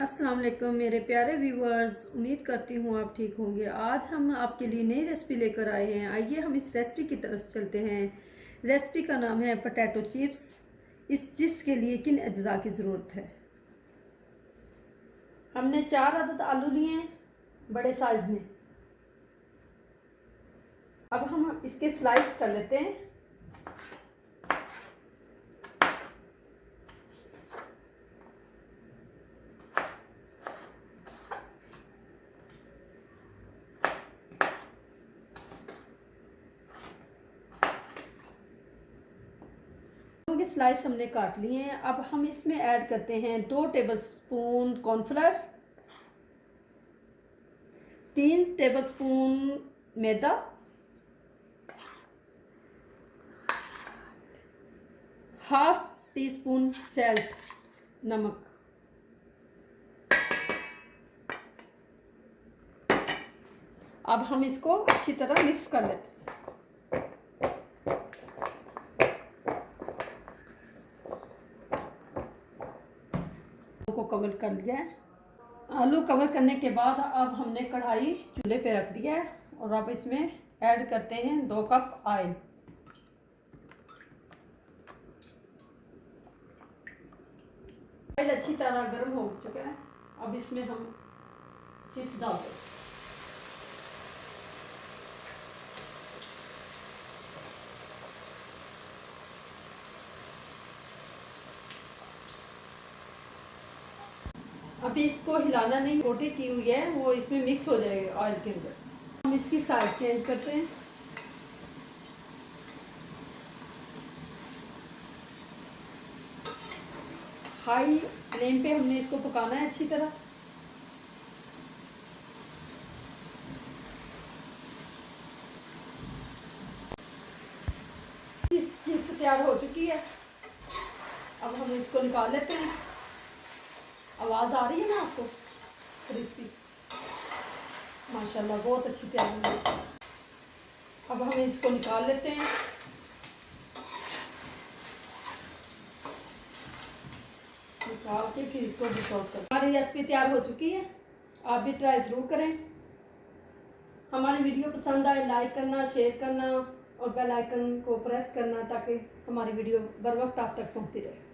अस्सलाम वालेकुम मेरे प्यारे व्यूवर्स, उम्मीद करती हूँ आप ठीक होंगे। आज हम आपके लिए नई रेसिपी लेकर आए हैं। आइए हम इस रेसिपी की तरफ चलते हैं। रेसिपी का नाम है पोटैटो चिप्स। इस चिप्स के लिए किन अज्जा की ज़रूरत है। हमने 4 अदद आलू लिए हैं बड़े साइज़ में। अब हम इसके स्लाइस कर लेते हैं। के स्लाइस हमने काट लिए हैं। अब हम इसमें ऐड करते हैं 2 टेबलस्पून कॉर्नफ्लोर, 3 टेबलस्पून मैदा, हाफ टी स्पून सॉल्ट नमक। अब हम इसको अच्छी तरह मिक्स कर लेते हैं। को कवर कर लिया है। आलू कवर करने के बाद अब हमने कढ़ाई चूल्हे पे रख दिया है और अब इसमें ऐड करते हैं 2 कप ऑयल। ऑयल अच्छी तरह गर्म हो चुका है। अब इसमें हम चिप्स डालते हैं। अभी इसको हिलाना नहीं, रोटी की हुई है वो इसमें मिक्स हो जाएगा ऑयल के अंदर। हम इसकी साइड चेंज करते हैं। हाई फ्लेम पे हमने इसको पकाना है अच्छी तरह। इस चिप्स तैयार हो चुकी है। अब हम इसको निकाल लेते हैं। आवाज़ आ रही है ना आपको? क्रिस्पी, माशाल्लाह बहुत अच्छी तैयार हुई है। अब हम इसको निकाल लेते हैं। निकाल के फिर इसको डिश आउट कर। हमारी रेसिपी तैयार हो चुकी है। आप भी ट्राई ज़रूर करें। हमारी वीडियो पसंद आए लाइक करना, शेयर करना और बेल आइकन को प्रेस करना ताकि हमारी वीडियो बर वक्त आप तक पहुंचती रहे।